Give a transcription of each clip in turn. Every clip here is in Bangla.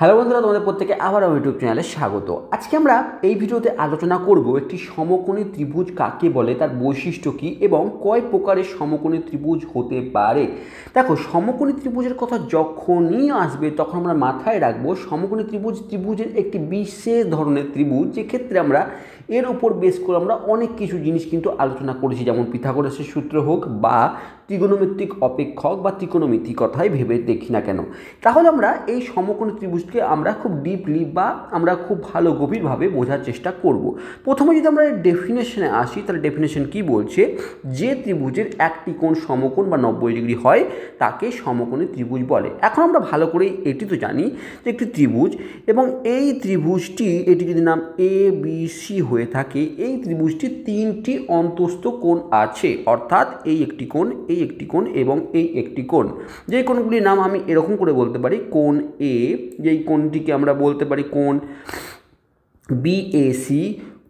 হ্যালো বন্ধুরা, তোমাদের প্রত্যেকে আবার আমার ইউটিউব চ্যানেলে স্বাগত। আজকে আমরা এই ভিডিওতে আলোচনা করব একটি সমকোণী ত্রিভুজ কাকে বলে, তার বৈশিষ্ট্য কী এবং কয় প্রকারের সমকোণী ত্রিভুজ হতে পারে। দেখো, সমকোণী ত্রিভুজের কথা যখনই আসবে তখন আমরা মাথায় রাখবো সমকোণী ত্রিভুজের একটি বিশেষ ধরনের ত্রিভুজ, যেক্ষেত্রে আমরা এর উপর বেস করে আমরা অনেক কিছু জিনিস কিন্তু আলোচনা করেছি, যেমন পিথাগোরাসের সূত্র হোক বা ত্রিগোণমিতিক অপেক্ষক বা ত্রিকোণমিতি কথাই ভেবে দেখি না কেন। তাহলে আমরা এই সমকোণী ত্রিভুজকে আমরা খুব ডিপলি বা আমরা খুব ভালো গভীরভাবে বোঝার চেষ্টা করব। প্রথমে যদি আমরা ডেফিনেশনে আসি, তাহলে ডেফিনেশন কি বলছে, যে ত্রিভুজের একটি কোণ সমকোণ বা 90 ডিগ্রি হয় তাকে সমকোণী ত্রিভুজ বলে। এখন আমরা ভালো করে এটি তো জানি যে একটি ত্রিভুজ, এবং এই ত্রিভুজটি এটি যদি নাম এ বি সি হয়ে থাকে, এই ত্রিভুজটি তিনটি অন্তস্থ কোণ আছে, অর্থাৎ এই একটি কোণ, এই একটি কোণ এবং এই একটি কোণ। যে কোণগুলির নাম আমি এরকম করে বলতে পারি, কোণ এ, যেই কোণটিকে আমরা বলতে পারি কোণ বিএসি,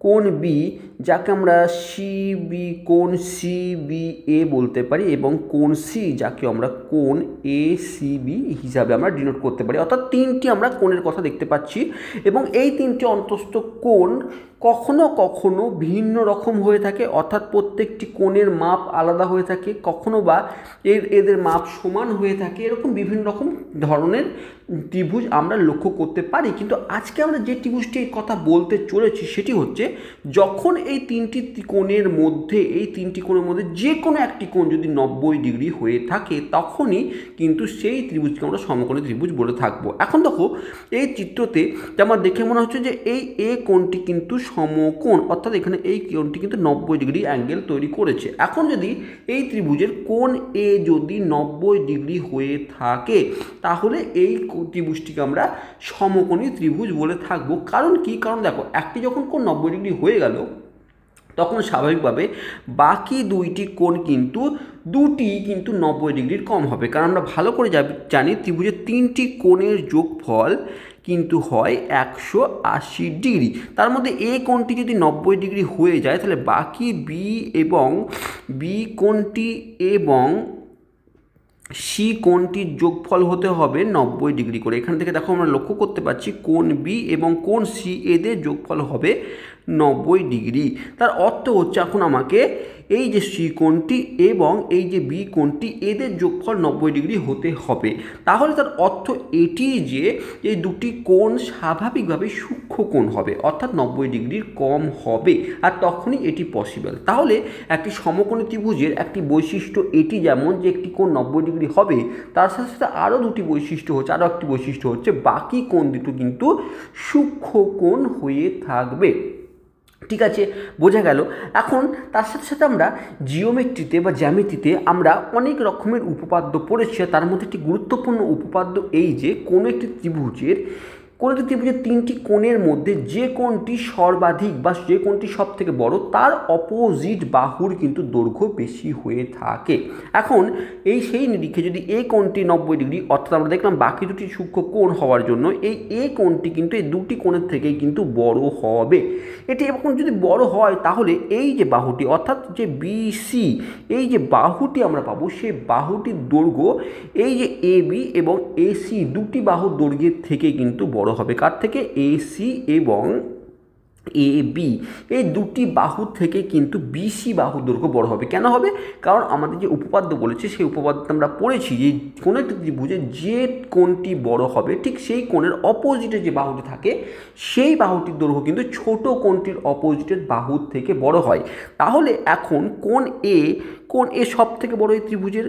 কোণ বি যাকে আমরা সিবি, কোণ সিবিএ বলতে পারি, এবং কোণ সি যাকে আমরা কোণ এসিবি হিসাবে আমরা ডিনোট করতে পারি। অর্থাৎ তিনটি আমরা কোণের কথা দেখতে পাচ্ছি, এবং এই তিনটি অন্তস্থ কোণ কখনো কখনো ভিন্ন রকম হয়ে থাকে, অর্থাৎ প্রত্যেকটি কোণের মাপ আলাদা হয়ে থাকে, কখনো বা এদের মাপ সমান হয়ে থাকে। এরকম বিভিন্ন রকম ধরনের ত্রিভুজ আমরা লক্ষ্য করতে পারি। কিন্তু আজকে আমরা যে ত্রিভুজটির কথা বলতে চলেছি সেটি হচ্ছে, যখন এই তিনটি কোণের মধ্যে যে কোনো একটি কোণ যদি 90 ডিগ্রি হয়ে থাকে, তখনই কিন্তু সেই ত্রিভুজকে আমরা সমকোণী ত্রিভুজ বলে থাকবো। এখন দেখো, এই চিত্রতে আমার দেখে মনে হচ্ছে যে এই এ কোণটি কিন্তু সমকোণ, অর্থাৎ এখানে এই কোণটি কিন্তু 90 ডিগ্রি অ্যাঙ্গেল তৈরি করেছে। এখন যদি এই ত্রিভুজের কোণ এ যদি 90 ডিগ্রি হয়ে থাকে, তাহলে এই ত্রিভুজটিকে আমরা সমকোণী ত্রিভুজ বলে থাকবো। কারণ কি? কারণ দেখো, একটি যখন কোণ 90 ডিগ্রি হয়ে গেল, তখন স্বাভাবিকভাবে বাকি দুটি কোণ কিন্তু 90 ডিগ্রির কম হবে। কারণ আমরা ভালো করে জানি ত্রিভুজের তিনটি কোণের যোগফল কিন্তু হয় 180 ডিগ্রি। তার মধ্যে এ কোণটি যদি 90 ডিগ্রি হয়ে যায়, তাহলে বাকি বি কোণটি এবং সি কোণটির যোগফল হতে হবে 90 ডিগ্রি করে। এখান থেকে দেখো, আমরা লক্ষ্য করতে পারছি কোণ বি এবং কোণ সি এদের যোগফল হবে 90 ডিগ্রি। তার অর্থ হচ্ছে, এখন আমাকে এই যে সি কোণটি এবং এই যে বি কোণটি এদের যোগফল 90 ডিগ্রি হতে হবে। তাহলে তার অর্থ এটি যে এই দুটি কোণ স্বাভাবিকভাবে সূক্ষ্ম কোণ হবে, অর্থাৎ 90 ডিগ্রির কম হবে, আর তখনই এটি পসিবল। তাহলে একটি সমকোণী ত্রিভুজের একটি বৈশিষ্ট্য এটি, যেমন যে একটি কোণ 90 ডিগ্রি হবে, তার সাথে সাথে আরও একটি বৈশিষ্ট্য হচ্ছে বাকি কোণ দুটো কিন্তু সূক্ষ্ম কোণ হয়ে থাকবে। ঠিক আছে, বোঝা গেল। এখন তার সাথে সাথে আমরা জিওমেট্রিতে বা জ্যামিতিতে আমরা অনেক রকমের উপপাদ্য পড়েছি। তার মধ্যে একটি গুরুত্বপূর্ণ উপপাদ্য এই যে, কোনো একটি ত্রিভুজের তিনটি কোণের মধ্যে যে কোণটি সর্বাধিক বা যে কোণটি সব থেকে বড়, তার অপোজিট বাহুর কিন্তু দৈর্ঘ্য বেশি হয়ে থাকে। এখন সেই নিরিখে যদি এ কোণটি 90 ডিগ্রি, অর্থাৎ আমরা দেখলাম বাকি দুটি সূক্ষ্ম কোণ হওয়ার জন্য এই এ কোণটি কিন্তু এই দুটি কোণের থেকেই কিন্তু বড় হবে। এটি এখন যদি বড় হয়, তাহলে এই যে বাহুটি, অর্থাৎ যে বিসি, এই যে বাহুটি আমরা পাবো, সেই বাহুটির দৈর্ঘ্য এই যে এ বি এবং এসি দুটি বাহুর দৈর্ঘ্যের থেকে কিন্তু বড় হবে। কার থেকে? এসি এবং এ বি, এই দুটি বাহুর থেকে কিন্তু বিসি বাহুর দৈর্ঘ্য বড় হবে। কেন হবে? কারণ আমাদের যে উপপাদ্য বলেছে, সেই উপপাদ্যটা আমরা পড়েছি যে কোনো একটি ত্রিভুজে যে কোণটি বড় হবে, ঠিক সেই কোণের অপোজিটে যে বাহুটি থাকে, সেই বাহুটির দৈর্ঘ্য কিন্তু ছোট কোণটির অপোজিটের বাহুর থেকে বড় হয়। তাহলে এখন কোণ এ সব থেকে বড় এই ত্রিভুজের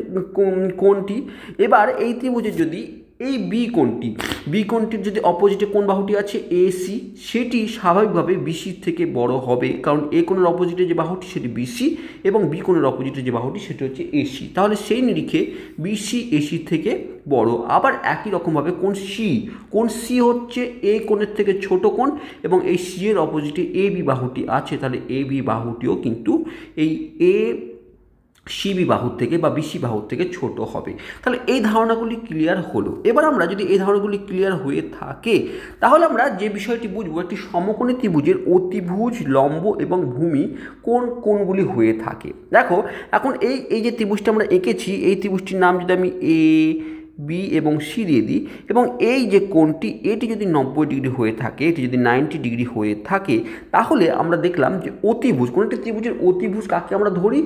কোণটি। এবার এই ত্রিভুজের যদি এই বি কোণটির যদি অপোজিটে কোন বাহুটি আছে এসি, সেটি স্বাভাবিকভাবে বিসির থেকে বড় হবে, কারণ এ কোণের অপোজিটে যে বাহুটি সেটি বিসি এবং বি কোণের অপোজিটে যে বাহুটি সেটি হচ্ছে এসি। তাহলে সেই নিরিখে বিসি এসির থেকে বড়। আবার একই রকমভাবে কোণ সি হচ্ছে এ কোণের থেকে ছোট কোণ, এবং এই সি এর অপোজিটে এ বি বাহুটি আছে, তাহলে এ বি বাহুটিও কিন্তু এই এ সিবি বাহুর থেকে বা বিসি বাহুর থেকে ছোট হবে। তাহলে এই ধারণাগুলি ক্লিয়ার হলো। এবার আমরা যদি এই ধারণাগুলি ক্লিয়ার হয়ে থাকে, তাহলে আমরা যে বিষয়টি বুঝবো, একটি সমকোণী ত্রিভুজের অতিভুজ, লম্ব এবং ভূমি কোনগুলি হয়ে থাকে। দেখো, এখন এই যে ত্রিভুজটা আমরা এঁকেছি, এই ত্রিভুজটির নাম যদি আমি এ বি এবং সি দিয়ে দিই এবং এই যে কোণটি এটি যদি 90 ডিগ্রি হয়ে থাকে, এটি যদি 90 ডিগ্রি হয়ে থাকে, তাহলে আমরা দেখলাম যে অতিভুজ, কোনো একটি ত্রিভুজের অতিভুজ কাকে আমরা ধরি,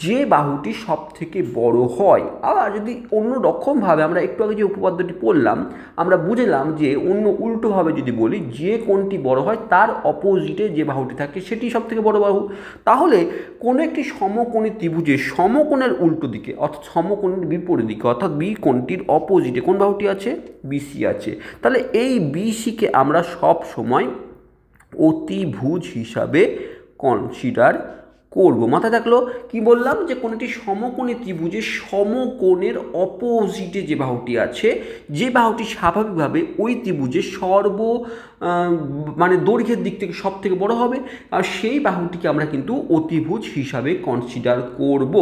যে বাহুটি সব থেকে বড় হয়। আবার যদি অন্য রকমভাবে আমরা একটু আগে যে উপপাদ্যটি পড়লাম, আমরা বুঝলাম যে অন্য উল্টোভাবে যদি বলি, যে কোণটি বড় হয় তার অপোজিটে যে বাহুটি থাকে সেটি সব থেকে বড় বাহু। তাহলে কোনো একটি সমকোণী ত্রিভুজের সমকোণের উল্টো দিকে অর্থাৎ সমকোণের বিপরীত দিকে অর্থাৎ বি কোণটির অপোজিটে কোন বাহুটি আছে, বিসি আছে। তাহলে এই বিসিকে আমরা সব সময় অতিভুজ হিসাবে কনসিডার করব। মাথায় থাকলো কি বললাম, যে কোনো একটি সমকোণী ত্রিভুজের সমকোণের অপোজিটে যে বাহুটি আছে, যে বাহুটি স্বাভাবিকভাবে ওই ত্রিভুজের মানে দৈর্ঘ্যের দিক থেকে সব থেকে বড় হবে, আর সেই বাহুটিকে আমরা কিন্তু অতিভুজ হিসাবে কনসিডার করব।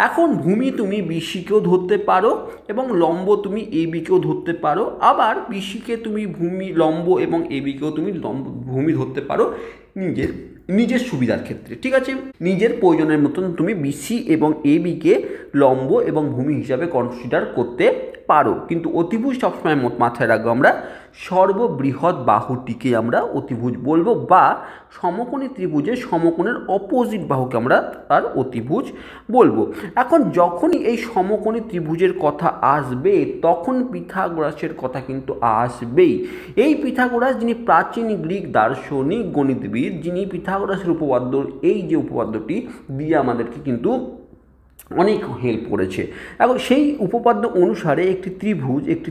এখন ভূমি তুমি বিসিকেও ধরতে পারো এবং লম্ব তুমি এবিকেও ধরতে পারো, আবার বিসিকে তুমি ভূমি লম্ব এবং এবিকেও তুমি ভূমি ধরতে পারো নিজের সুবিধার ক্ষেত্রে। ঠিক আছে, নিজের প্রয়োজনের মতন তুমি বিসি এবং এবিকে লম্ব এবং ভূমি হিসাবে কনসিডার করতে পারো, কিন্তু অতিভুজ সবসময় মাথায় রাখবো আমরা সর্ববৃহৎ বাহুটিকে আমরা অতিভুজ বলবো, বা সমকোণী ত্রিভুজের সমকোণের অপোজিট বাহুকে আমরা তার অতিভুজ বলবো। এখন যখনই এই সমকোণী ত্রিভুজের কথা আসবে তখন পিথাগোরাসের কথা কিন্তু আসবেই। এই পিথাগোরাস যিনি প্রাচীন গ্রিক দার্শনিক গণিতবিদ, যিনি পিথাগোরাসের উপপাদ্য, এই যে উপপাদ্যটি দিয়ে আমাদেরকে কিন্তু অনেক হেল্প করেছে। এখন সেই উপপাদ্য অনুসারে একটি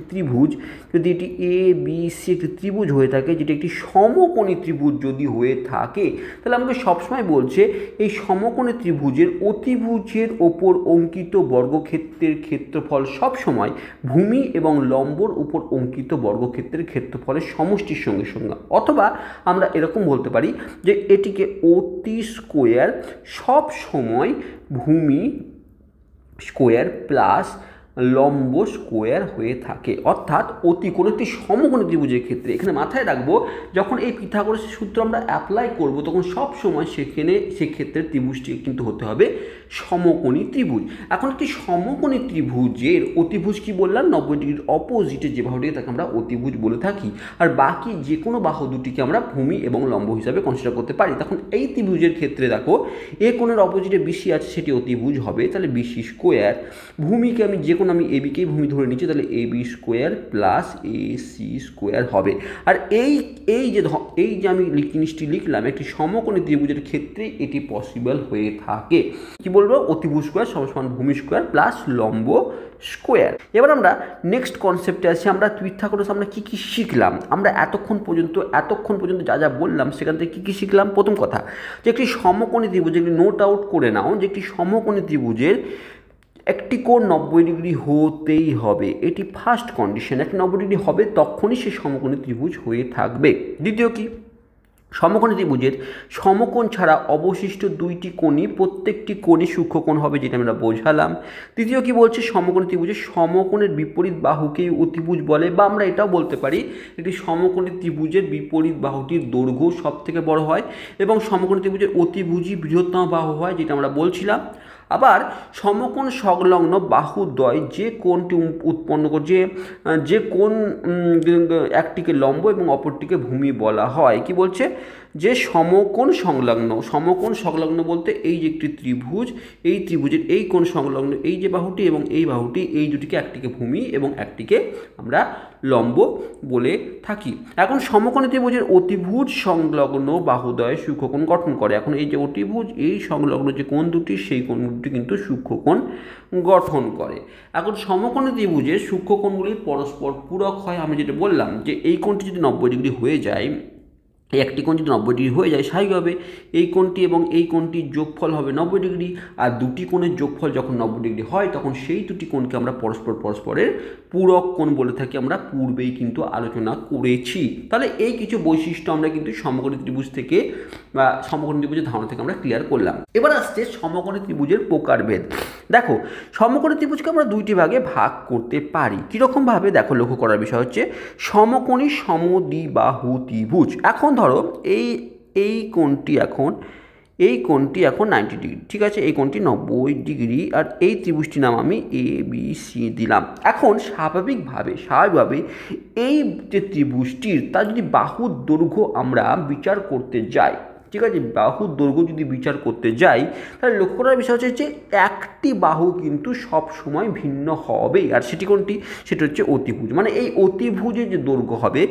ত্রিভুজ যদি এটি এ বি সি একটি ত্রিভুজ হয়ে থাকে, যেটি একটি সমকোণী ত্রিভুজ যদি হয়ে থাকে, তাহলে আমাকে সবসময় বলছে এই সমকোণী ত্রিভুজের অতিভুজের ওপর অঙ্কিত বর্গক্ষেত্রের ক্ষেত্রফল সবসময় ভূমি এবং লম্বর উপর অঙ্কিত বর্গক্ষেত্রের ক্ষেত্রফলের সমষ্টির সঙ্গে সঙ্গে, অথবা আমরা এরকম বলতে পারি যে এটিকে অতি স্কোয়ার সব সময় ভূমি স্কোয়ার প্লাস লম্ব স্কোয়ার হয়ে থাকে। অর্থাৎ কোনো একটি সমকোণী ত্রিভুজের ক্ষেত্রে এখানে মাথায় রাখবো, যখন এই পিথাগোরাসের সূত্র আমরা অ্যাপ্লাই করব তখন সব সময় সেক্ষেত্রে ত্রিভুজটি কিন্তু হতে হবে সমকোণী ত্রিভুজ। এখন একটি সমকোণী ত্রিভুজের অতিভুজ কি বললাম, 90 ডিগ্রির অপোজিটে যে বাহুটি তাকে আমরা অতিভুজ বলে থাকি, আর বাকি যে কোনো বাহু দুটিকে আমরা ভূমি এবং লম্ব হিসাবে কনসিডার করতে পারি। তখন এই ত্রিভুজের ক্ষেত্রে দেখো এ কোণের অপোজিটে বিসি আছে, সেটি অতিভুজ হবে, তাহলে বিসি স্কোয়ার। ভূমিকে আমি আমি এবিকেই ভূমি ধরে নিচ্ছি, তাহলে AB square plus AC square হবে। আর এই যে আমি জিনিসটি লিখলাম, একটি সমকোণী ত্রিভুজের ক্ষেত্রে এটি পসিবল হয়ে থাকে। কি বলবো, অতিভুজ স্কোয়ার সমান ভূমি স্কোয়ার প্লাস লম্ব স্কোয়ার। এবার আমরা নেক্সট কনসেপ্টে আসি। আমরা পিথাগোরাস আমরা কি কি শিখলাম, আমরা এতক্ষণ পর্যন্ত যা যা বললাম সেখান থেকে কি শিখলাম। প্রথম কথা, যে একটি সমকোণী ত্রিভুজ, একটি নোট আউট করে নাও যে একটি সমকোণী ত্রিভুজের একটি কোণ 90 ডিগ্রি হতেই হবে, এটি ফার্স্ট কন্ডিশন। একটি 90 ডিগ্রি হবে তখনই সে সমকোণী ত্রিভুজ হয়ে থাকবে। দ্বিতীয় কি, সমকোণী ত্রিভুজের সমকোণ ছাড়া অবশিষ্ট দুইটি কোণই প্রত্যেকটি কোণই সূক্ষ্মকোণ হবে, যেটা আমরা বোঝালাম। তৃতীয় কি বলছে, সমকোণী ত্রিভুজের সমকোণের বিপরীত বাহুকেই অতিভুজ বলে, বা আমরা এটাও বলতে পারি একটি সমকোণী ত্রিভুজের বিপরীত বাহুটির দৈর্ঘ্য সব থেকে বড় হয় এবং সমকোণী ত্রিভুজের অতিভুজই বৃহত্তম বাহু হয়, যেটা আমরা বলছিলাম। আবার সমকোণ সংলগ্ন বাহুদ্বয় যে কোণটি উৎপন্ন করছে, যে কোণ একটিকে লম্ব এবং অপরটিকে ভূমি বলা হয়। কি বলছে, যে সমকোণ সংলগ্ন বলতে এই যে একটি ত্রিভুজ, এই ত্রিভুজের এই কোণ সংলগ্ন এই যে বাহুটি এবং এই বাহুটি, এই দুটিকে একটিকে ভূমি এবং একটিকে আমরা লম্ব বলে থাকি। এখন সমকোণী ত্রিভুজের অতিভুজ সংলগ্ন বাহুদ্বয় সূক্ষ্মকোণ গঠন করে। এখন এই যে অতিভুজ এই সংলগ্ন যে কোণ দুটি, সেই কোণ দুটি কিন্তু সূক্ষ্মকোণ গঠন করে। এখন সমকোণী ত্রিভুজের সূক্ষ্মকোণগুলি পরস্পর পূরক হয়। আমি যেটা বললাম যে এই কোণটি যদি 90 ডিগ্রি হয়ে যায়, এই একটি কোণ যদি 90 ডিগ্রি হয়ে যায়, স্বাভাবিকভাবে এই কোণটি এবং এই কোণটির যোগফল হবে 90 ডিগ্রি, আর দুটি কোণের যোগফল যখন 90 ডিগ্রি হয় তখন সেই দুটি কোণকে আমরা পরস্পরের পূরক কোণ বলে থাকি। আমরা পূর্বেই কিন্তু আলোচনা করেছি। তাহলে এই কিছু বৈশিষ্ট্য আমরা কিন্তু সমকোণী ত্রিভুজ থেকে বা সমকোণী ত্রিভুজের ধারণা থেকে আমরা ক্লিয়ার করলাম। এবার আসছে সমকোণী ত্রিভুজের প্রকারভেদ। দেখো, সমকোণী ত্রিভুজকে আমরা দুইটি ভাগে ভাগ করতে পারি। কীরকমভাবে দেখো, লক্ষ্য করার বিষয় হচ্ছে সমকোণী সমদ্বিবাহু ত্রিভুজ। এখন ধরো এই কোণটি এখন এই কোণটি এখন 90 ডিগ্রি, ঠিক আছে, এই কোণটি 90 ডিগ্রি, আর এই ত্রিভুজটির নাম আমি ABC দিলাম। এখন স্বাভাবিকভাবে এই যে ত্রিভুজটির তার যদি বাহুর দৈর্ঘ্য আমরা বিচার করতে যাই, ঠিক আছে, বাহুর দৈর্ঘ্য যদি বিচার করতে যাই, তাহলে লক্ষ্য করার বিষয় হচ্ছে যে একটি বাহু কিন্তু সব সময় ভিন্ন হবে, আর সেটি কোনটি, সেটা হচ্ছে অতিভুজ। মানে এই অতিভুজের যে দৈর্ঘ্য হবে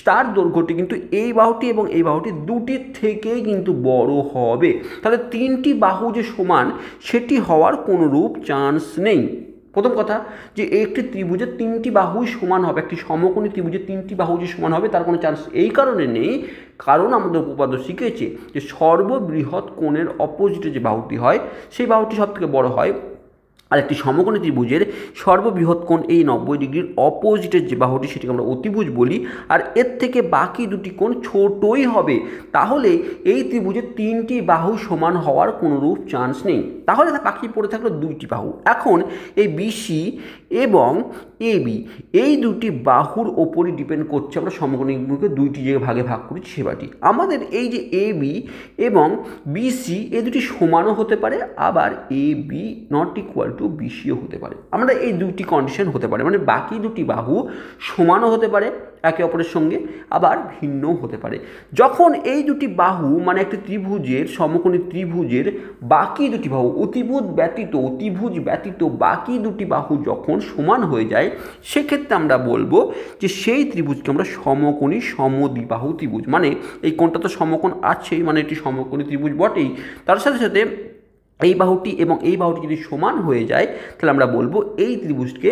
তার দৈর্ঘ্যটি কিন্তু এই বাহুটি এবং এই বাহুটি দুটির থেকেই কিন্তু বড় হবে। তাহলে তিনটি বাহু যে সমান সেটি হওয়ার কোনোরূপ চান্স নেই। প্রথম কথা যে একটি ত্রিভুজের তিনটি বাহুই সমান হবে, একটি সমকোণী ত্রিভুজের তিনটি বাহু যে সমান হবে তার কোনো চান্স এই কারণে নেই, কারণ আমাদের উপপাদ্য শিখেছে যে সর্ববৃহৎ কোণের অপোজিটে যে বাহুটি হয় সেই বাহুটি সবথেকে বড় হয়, আর একটি সমকোণী ত্রিভুজের সর্ববৃহৎ কোণ এই 90 ডিগ্রির অপোজিটের যে বাহুটি সেটিকে আমরা অতিভুজ বলি, আর এর থেকে বাকি দুটি কোণ ছোটই হবে। তাহলে এই ত্রিভুজের তিনটি বাহু সমান হওয়ার কোনোরূপ চান্স নেই। তাহলে বাকি পড়ে থাকলো দুইটি বাহু। এখন এই বিসি এবং এবি এই দুটি বাহুর ওপরই ডিপেন্ড করছে আমরা সমকোণী ত্রিভুজকে দুইটি জায়গায় ভাগে ভাগ করি সেবাটি। আমাদের এই যে এবি এবং বিসি এই দুটি সমানও হতে পারে, আবার এবি নট ইকুয়াল টু বিসিও হতে পারে। আমরা এই দুটি কন্ডিশন হতে পারে, মানে বাকি দুটি বাহু সমানও হতে পারে একে অপরের সঙ্গে, আবার ভিন্নও হতে পারে। যখন এই দুটি বাহু মানে একটি ত্রিভুজের সমকোণী ত্রিভুজের বাকি দুটি বাহু অতিভুজ ব্যতীত বাকি দুটি বাহু যখন সমান হয়ে যায় সেক্ষেত্রে আমরা বলবো যে সেই ত্রিভুজকে আমরা সমকোণী সমদ্বিবাহু ত্রিভুজ। মানে এই কোণটা তো সমকোণ আছেই, মানে এটি সমকোণী ত্রিভুজ বটেই, তার সাথে সাথে এই বাহুটি এবং এই বাহুটি যদি সমান হয়ে যায় তাহলে আমরা বলবো এই ত্রিভুজকে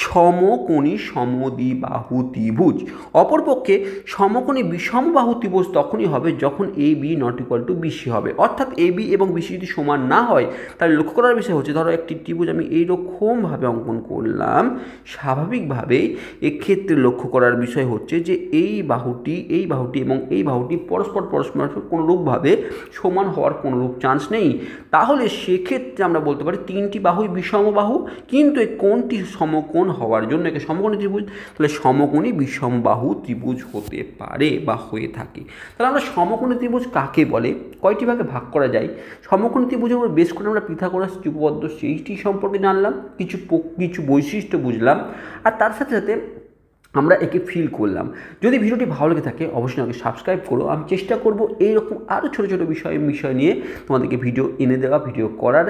সমকোণী সমদ্বিবাহু ত্রিভুজ। অপরপক্ষে সমকোণী বিষমবাহু ত্রিভুজ তখনই হবে যখন A B not equal to BC হবে, অর্থাৎ এ বি এবং বিসি যদি সমান না হয় তাহলে লক্ষ্য করার বিষয় হচ্ছে, ধরো একটি ত্রিভুজ আমি এইরকমভাবে অঙ্কন করলাম, স্বাভাবিকভাবেই এক্ষেত্রে লক্ষ্য করার বিষয় হচ্ছে যে এই বাহুটি এবং এই বাহুটি পরস্পর কোনোরূপভাবে সমান হওয়ার কোনোরূপ চান্স নেই। তাহলে সেক্ষেত্রে আমরা বলতে পারি তিনটি বাহুই বিষমবাহু, কিন্তু এই কোণটি সমকোণ হওয়ার জন্য একে সমকোণী ত্রিভুজ, তাহলে সমকোণী বিষমবাহু ত্রিভুজ হতে পারে বা হয়ে থাকে। তাহলে আমরা সমকোণী ত্রিভুজ কাকে বলে, কয়টি ভাগে ভাগ করা যায়, সমকোণী ত্রিভুজের উপর বেশ করে আমরা পিথাগোরাস উপপাদ্য সেইটি সম্পর্কে জানলাম, কিছু বৈশিষ্ট্য বুঝলাম, আর তার সাথে সাথে আমরা একে ফিল করলাম। যদি ভিডিওটি ভালো লেগে থাকে অবশ্যই আমাকে সাবস্ক্রাইব করো। আমি চেষ্টা করব এইরকম আরও ছোটো ছোটো বিষয় নিয়ে তোমাদেরকে ভিডিও এনে দেওয়া, ভিডিও করার।